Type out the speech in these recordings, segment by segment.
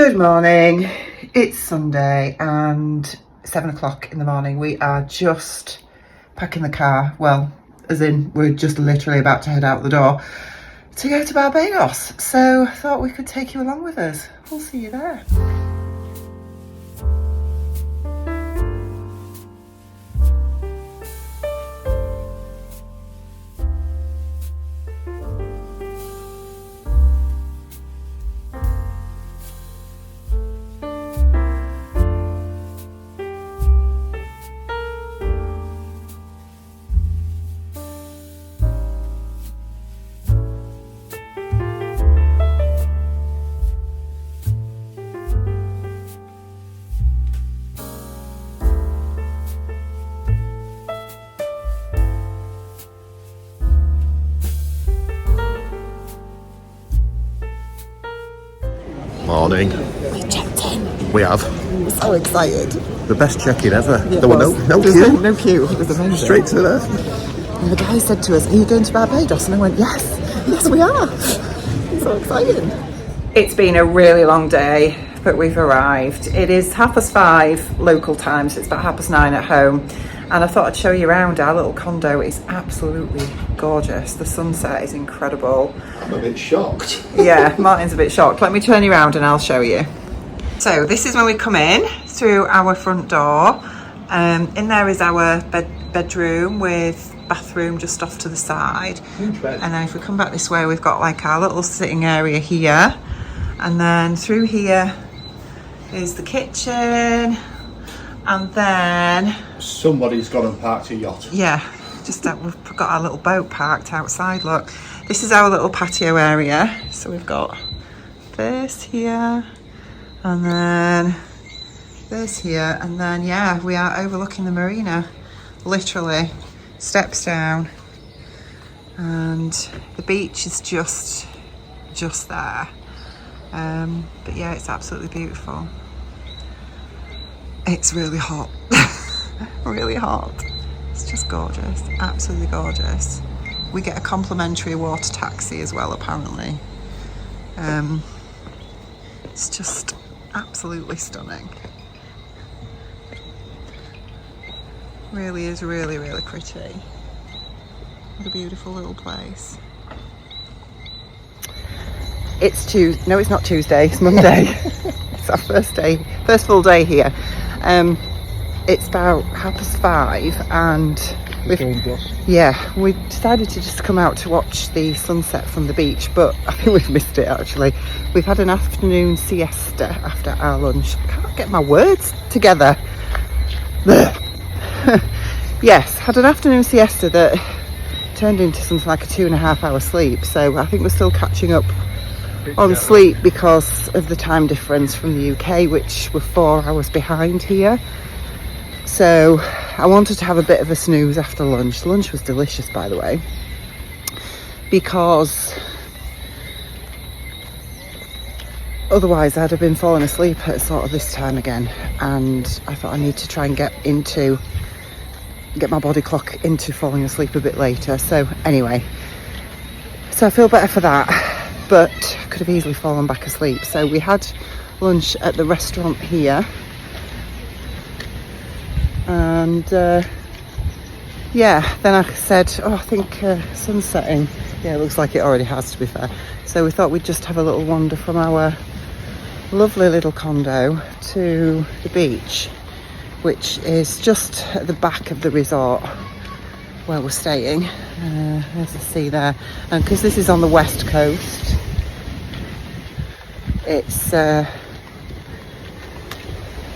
Good morning, it's Sunday and 7 o'clock in the morning. We are just packing the car, well, as in we're just literally about to head out the door to go to Barbados. So I thought we could take you along with us. We'll see you there. Morning. We checked in. We have. We're so excited. The best check-in ever. Yeah, There were no queue. No queue. It was amazing. Straight to there. And the guy said to us, "Are you going to Barbados?" And I went, yes we are. It's so exciting. It's been a really long day, but we've arrived. It is 5:30 local time, so it's about 9:30 at home. And I thought I'd show you around our little condo. It's absolutely gorgeous. The sunset is incredible. I'm a bit shocked. Yeah, Martin's a bit shocked. Let me turn you around and I'll show you. So this is when we come in through our front door. In there is our bedroom with bathroom just off to the side. And then if we come back this way, we've got like our little sitting area here. And then through here is the kitchen. And then Somebody's gone and parked a yacht. yeah, just that we've got our little boat parked outside. Look, this is our little patio area. So we've got this here, and then this here, and then yeah, we are overlooking the marina. Literally, steps down, and the beach is just there. But yeah, it's absolutely beautiful. It's really hot. Really hot. It's just gorgeous, absolutely gorgeous. We get a complimentary water taxi as well, apparently. It's just absolutely stunning. Really is really pretty. What a beautiful little place. It's Tuesday. No, it's not Tuesday. It's Monday. It's our first full day here. It's about 5:30 and we decided to just come out to watch the sunset from the beach, but I think we've missed it actually. We've had an afternoon siesta after our lunch. I can't get my words together. Yes, had an afternoon siesta that turned into something like a 2.5 hour sleep, so I think we're still catching up on sleep because of the time difference from the UK, which we're 4 hours behind here. So I wanted to have a bit of a snooze after lunch. Lunch was delicious, by the way, because otherwise I'd have been falling asleep at sort of this time again, and I thought I need to try and get my body clock into falling asleep a bit later. So anyway, so I feel better for that, but I could have easily fallen back asleep. So we had lunch at the restaurant here, and yeah, then I said, I think sun's setting. Yeah, it looks like it already has, to be fair. So we thought we'd just have a little wander from our lovely little condo to the beach, which is just at the back of the resort where we're staying. There's the sea there, and because this is on the west coast, it's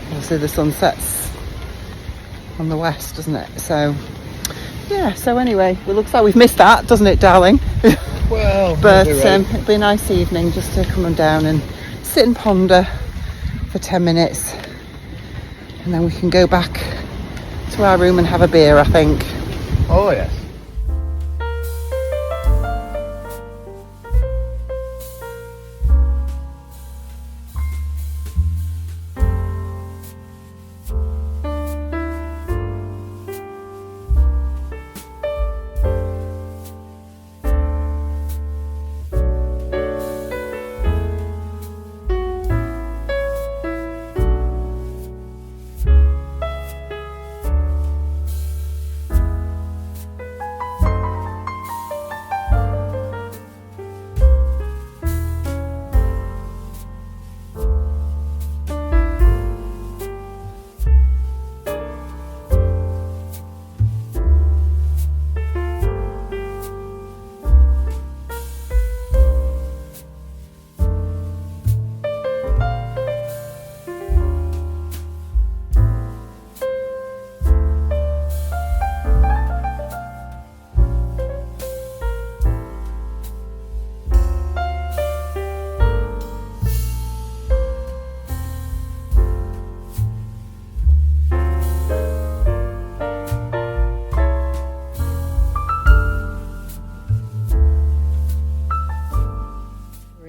obviously the sun sets on the west, doesn't it? So yeah, so anyway, it looks like we've missed that, doesn't it, darling? Well, but it'll be a nice evening just to come on down and sit and ponder for 10 minutes, and then we can go back to our room and have a beer, I think. Oh yes.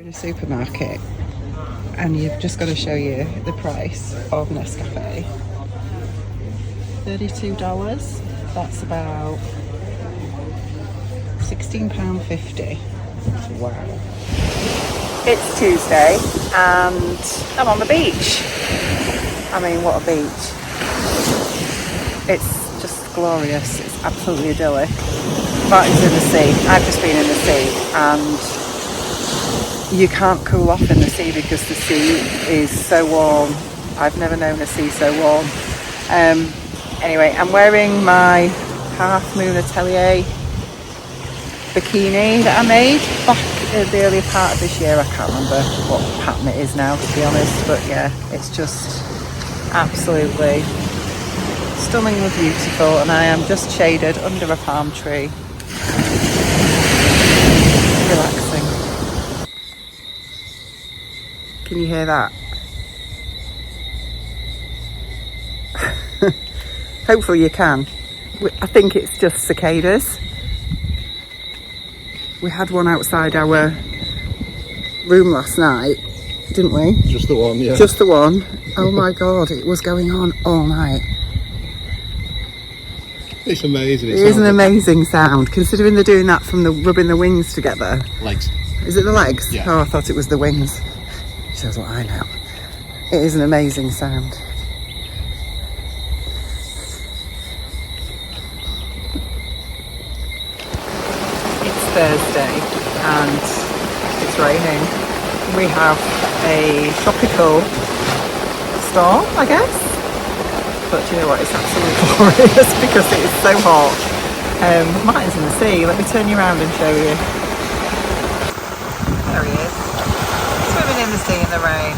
a supermarket and you've just got to show you the price of Nescafe. $32. That's about £16.50. Wow. It's Tuesday and I'm on the beach. I mean, what a beach. It's just glorious. It's absolutely idyllic. Martin's in the sea. I've just been in the sea and you can't cool off in the sea because the sea is so warm. I've never known a sea so warm. Anyway, I'm wearing my Half Moon Atelier bikini that I made back at the earlier part of this year. I can't remember what pattern it is now, to be honest, but yeah, it's just absolutely stunningly beautiful, and I am just shaded under a palm tree, relaxing. Can you hear that? Hopefully you can. I think it's just cicadas. We had one outside our room last night, didn't we? Just the one, yeah. Just the one. Oh my God, it was going on all night. It's amazing. It is an amazing sound, considering they're doing that from the rubbing the wings together. Legs. Is it the legs? Yeah. Oh, I thought it was the wings. Shows what I know. It is an amazing sound. It's Thursday and it's raining. We have a tropical storm, I guess. But do you know what? It's absolutely glorious because it is so hot. Martin's in the sea. Let me turn you around and show you. There he is. Swimming in the sea in the rain.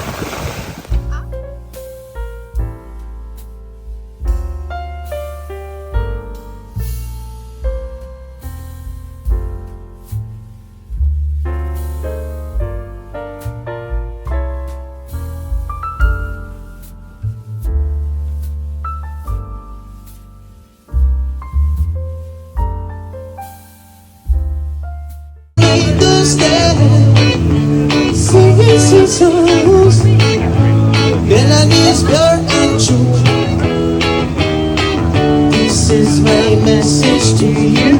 Melodies pure and true. This is my message to you.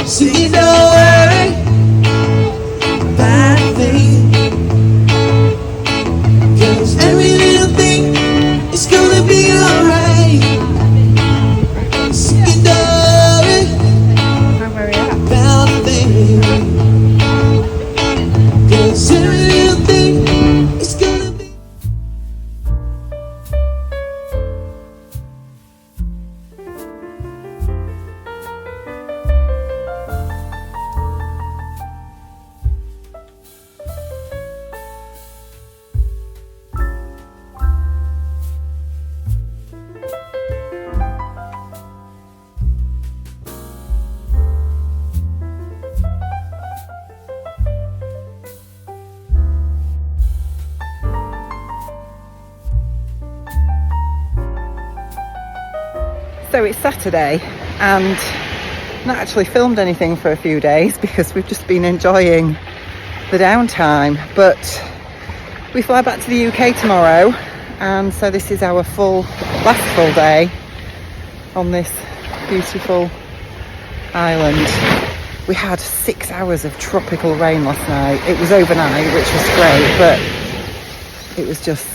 See, don't worry about a thing, 'cause every little thing is gonna be alright. See, don't worry about a thing, 'cause every little thing is gonna be. So it's Saturday and not actually filmed anything for a few days because we've just been enjoying the downtime, but we fly back to the UK tomorrow, and so this is our last full day on this beautiful island. We had 6 hours of tropical rain last night. It was overnight, which was great, but it was just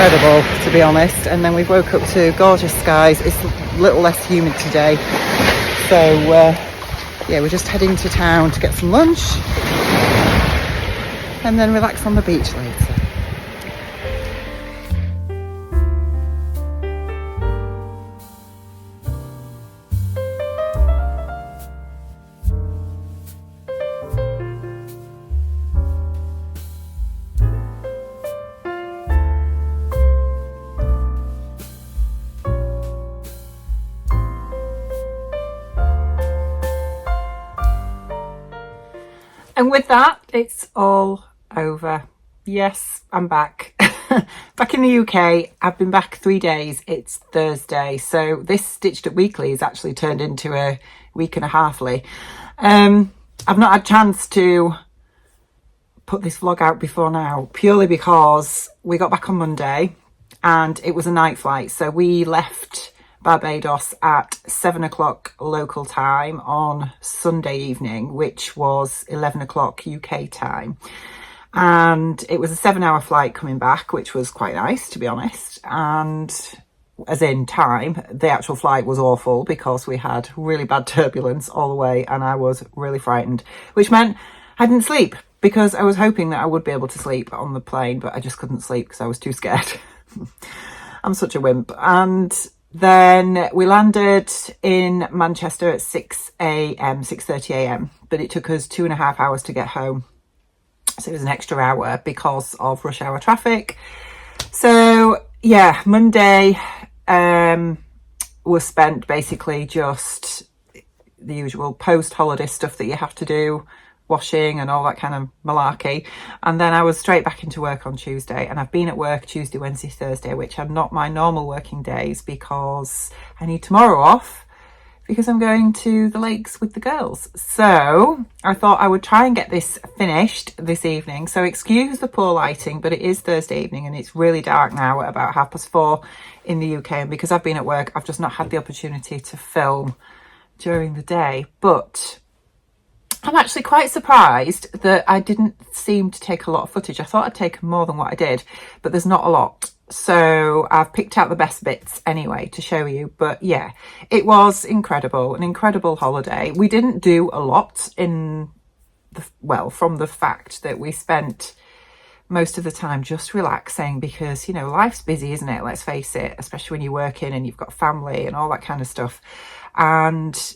incredible, to be honest. And then we woke up to gorgeous skies. It's a little less humid today, so yeah, we're just heading to town to get some lunch and then relax on the beach later. And with that, it's all over. Yes, I'm back. Back in the UK. I've been back 3 days. It's Thursday. So this Stitched Up Weekly has actually turned into a week and a halfly. I've not had a chance to put this vlog out before now, purely because we got back on Monday and it was a night flight. So we left Barbados at 7 o'clock local time on Sunday evening, which was 11 o'clock UK time. And it was a 7-hour flight coming back, which was quite nice, to be honest. And as in time, the actual flight was awful because we had really bad turbulence all the way and I was really frightened, which meant I didn't sleep because I was hoping that I would be able to sleep on the plane, but I just couldn't sleep because I was too scared. I'm such a wimp. And then we landed in Manchester at 6:30 a.m, but it took us 2.5 hours to get home. So it was an extra hour because of rush hour traffic. So yeah, Monday was spent basically just the usual post-holiday stuff that you have to do, washing and all that kind of malarkey. And then I was straight back into work on Tuesday, and I've been at work Tuesday, Wednesday, Thursday, which are not my normal working days because I need tomorrow off because I'm going to the lakes with the girls. So I thought I would try and get this finished this evening. So excuse the poor lighting, but it is Thursday evening and it's really dark now at about 4:30 in the UK. And because I've been at work, I've just not had the opportunity to film during the day. But I'm actually quite surprised that I didn't seem to take a lot of footage. I thought I'd taken more than what I did, but there's not a lot. So I've picked out the best bits anyway to show you. But yeah, it was incredible, an incredible holiday. We didn't do a lot in the, well, from the fact that we spent most of the time just relaxing because, you know, life's busy, isn't it? Let's face it, especially when you're working and you've got family and all that kind of stuff. And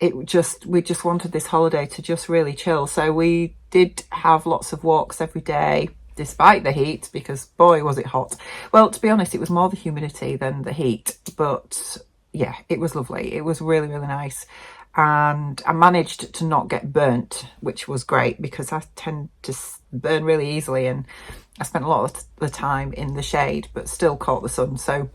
we just wanted this holiday to just really chill. So we did have lots of walks every day, despite the heat, because boy was it hot. Well, to be honest, it was more the humidity than the heat, but yeah, it was lovely. It was really, really nice. And I managed to not get burnt, which was great because I tend to burn really easily, and I spent a lot of the time in the shade but still caught the sun. So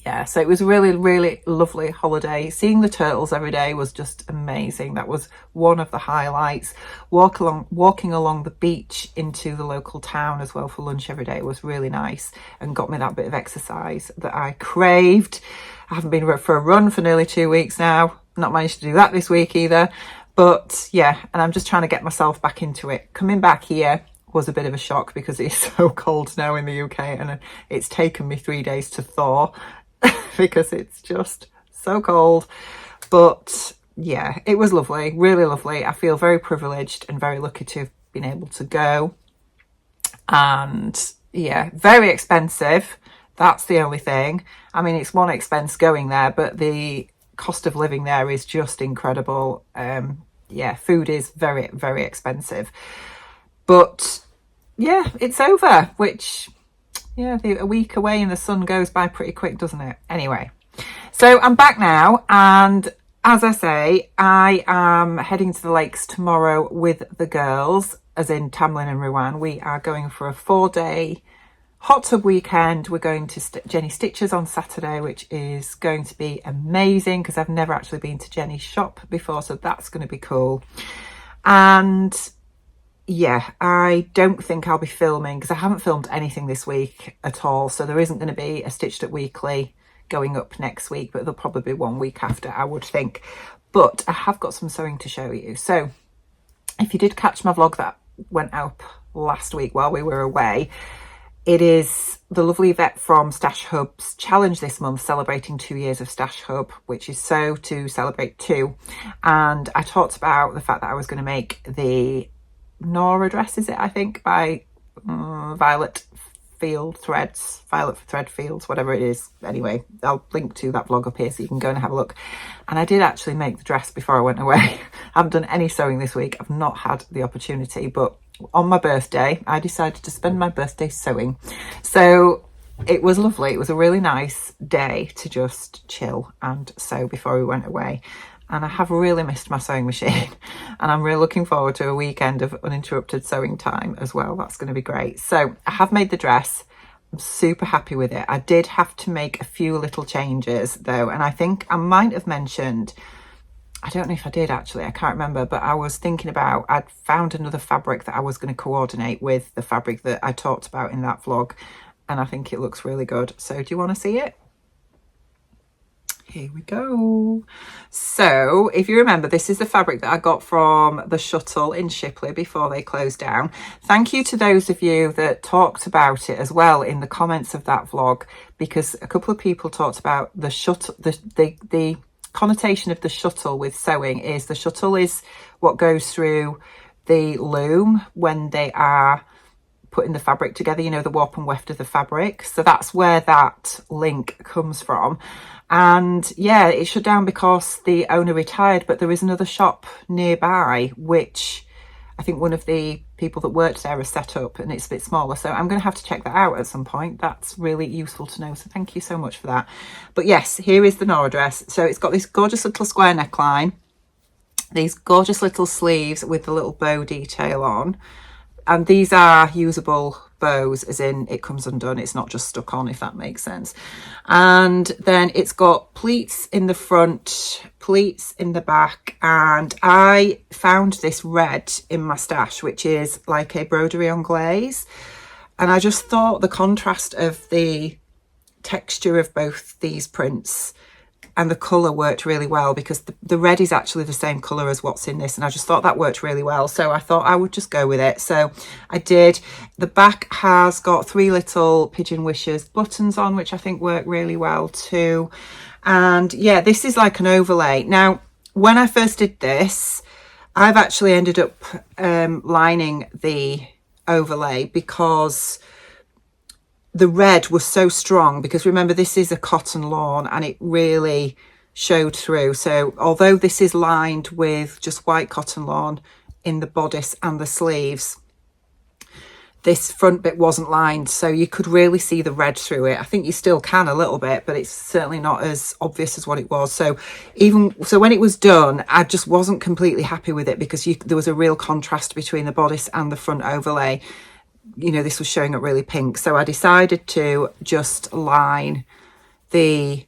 yeah, so it was a really, really lovely holiday. Seeing the turtles every day was just amazing. That was one of the highlights. Walking along the beach into the local town as well for lunch every day was really nice and got me that bit of exercise that I craved. I haven't been for a run for nearly 2 weeks now. Not managed to do that this week either. But yeah, and I'm just trying to get myself back into it. Coming back here was a bit of a shock because it's so cold now in the UK and it's taken me 3 days to thaw because it's just so cold. But yeah, it was lovely, really lovely. I feel very privileged and very lucky to have been able to go. And yeah, very expensive. That's the only thing. I mean, it's one expense going there, but the cost of living there is just incredible. Yeah, food is very, very expensive. But yeah, it's over, which, yeah, a week away in the sun goes by pretty quick, doesn't it? Anyway, so I'm back now, and as I say, I am heading to the lakes tomorrow with the girls, as in Tamlin and Ruan. We are going for a 4-day hot tub weekend. We're going to Jenny Stitches on Saturday, which is going to be amazing because I've never actually been to Jenny's shop before, so that's going to be cool. And yeah, I don't think I'll be filming because I haven't filmed anything this week at all, so there isn't going to be a Stitched Up Weekly going up next week, but there'll probably be one week after, I would think. But I have got some sewing to show you. So if you did catch my vlog that went up last week while we were away, it is the lovely Vet from Stash Hub's challenge this month, celebrating 2 years of Stash Hub, which is Sew to Celebrate 2. And I talked about the fact that I was going to make the Nora dress, is it, I think, by Violet Thread Fields, whatever it is. Anyway, I'll link to that vlog up here so you can go and have a look. And I did actually make the dress before I went away. I haven't done any sewing this week. I've not had the opportunity, but on my birthday, I decided to spend my birthday sewing. So it was lovely. It was a really nice day to just chill and sew before we went away. And I have really missed my sewing machine. And I'm really looking forward to a weekend of uninterrupted sewing time as well. That's going to be great. So I have made the dress. I'm super happy with it. I did have to make a few little changes though. And I think I might have mentioned I don't know if I did actually, I can't remember, but I was thinking about, I'd found another fabric that I was going to coordinate with the fabric that I talked about in that vlog, and I think it looks really good. So do you want to see it? Here we go. So if you remember, this is the fabric that I got from the Shuttle in Shipley before they closed down. Thank you to those of you that talked about it as well in the comments of that vlog, because a couple of people talked about the shuttle, the connotation of the shuttle with sewing is the shuttle is what goes through the loom when they are putting the fabric together, you know, the warp and weft of the fabric. So that's where that link comes from. And yeah, it shut down because the owner retired, but there is another shop nearby, which I think one of the people that worked there has set up, and it's a bit smaller. So I'm going to have to check that out at some point. That's really useful to know. So thank you so much for that. But yes, here is the Nora dress. So it's got this gorgeous little square neckline, these gorgeous little sleeves with the little bow detail on. And these are usable bows, as in it comes undone, it's not just stuck on, if that makes sense. And then it's got pleats in the front, pleats in the back, and I found this red in my stash, which is like a broderie on glaze, and I just thought the contrast of the texture of both these prints and the colour worked really well, because the red is actually the same colour as what's in this, and I just thought that worked really well, so I thought I would just go with it. So I did. The back has got 3 little pigeon wishes buttons on, which I think work really well too. And yeah, this is like an overlay. Now when I first did this, I've actually ended up lining the overlay because the red was so strong, because remember this is a cotton lawn and it really showed through. So although this is lined with just white cotton lawn in the bodice and the sleeves, this front bit wasn't lined, so you could really see the red through it. I think you still can a little bit, but it's certainly not as obvious as what it was. So when it was done, I just wasn't completely happy with it, because there was a real contrast between the bodice and the front overlay. You know, this was showing up really pink, so I decided to just line the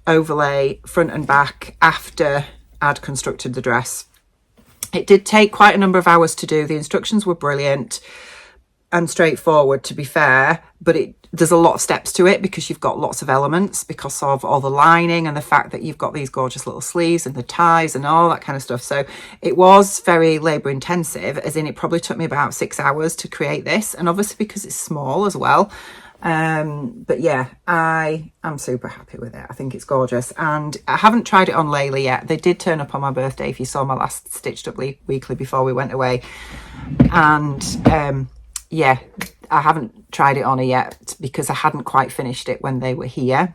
overlay front and back after I'd constructed the dress. It did take quite a number of hours to do. The instructions were brilliant and straightforward, to be fair, but there's a lot of steps to it, because you've got lots of elements because of all the lining and the fact that you've got these gorgeous little sleeves and the ties and all that kind of stuff. So it was very labor intensive, as in it probably took me about 6 hours to create this, and obviously because it's small as well. But yeah, I am super happy with it. I think it's gorgeous, and I haven't tried it on Layla yet. They did turn up on my birthday, if you saw my last Stitched Up weekly before we went away, and yeah, I haven't tried it on her yet because I hadn't quite finished it when they were here.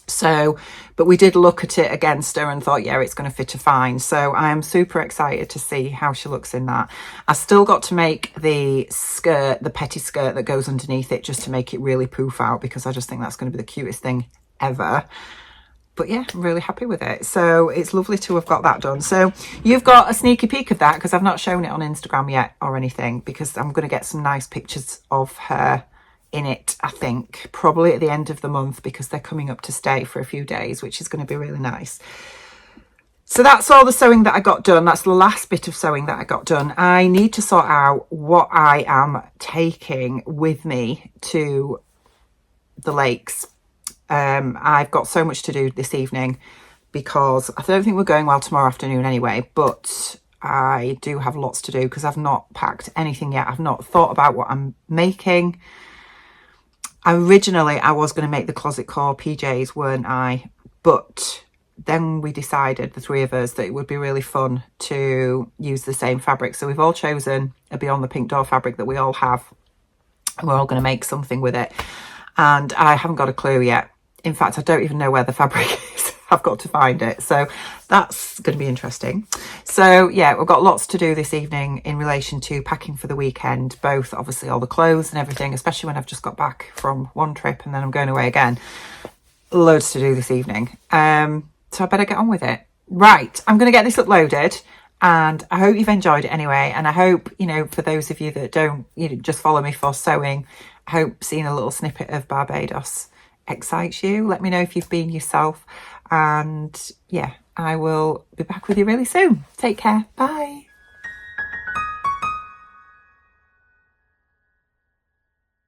So, but we did look at it against her and thought, yeah, it's going to fit her fine. So I am super excited to see how she looks in that. I still got to make the skirt, the petty skirt that goes underneath it, just to make it really poof out, because I just think that's going to be the cutest thing ever. But yeah, I'm really happy with it. So it's lovely to have got that done. So you've got a sneaky peek of that, because I've not shown it on Instagram yet or anything, because I'm going to get some nice pictures of her in it, I think, probably at the end of the month, because they're coming up to stay for a few days, which is going to be really nice. So that's all the sewing that I got done. That's the last bit of sewing that I got done. I need to sort out what I am taking with me to the lakes. I've got so much to do this evening, because I don't think we're going well tomorrow afternoon anyway, but I do have lots to do because I've not packed anything yet. I've not thought about what I'm making. Originally, I was going to make the closet core PJs, weren't I? But then we decided, the 3 of us, that it would be really fun to use the same fabric. So we've all chosen a Beyond the Pink Door fabric that we all have, and we're all going to make something with it. And I haven't got a clue yet. In fact, I don't even know where the fabric is. I've got to find it. So that's going to be interesting. So yeah, we've got lots to do this evening in relation to packing for the weekend, both obviously all the clothes and everything, especially when I've just got back from one trip and then I'm going away again. Loads to do this evening. So I better get on with it. Right, I'm going to get this uploaded, and I hope you've enjoyed it anyway. And I hope, you know, for those of you that don't, you know, just follow me for sewing, I hope seeing a little snippet of Barbados excites you. Let me know if you've been yourself. And yeah, I will be back with you really soon. Take care. Bye.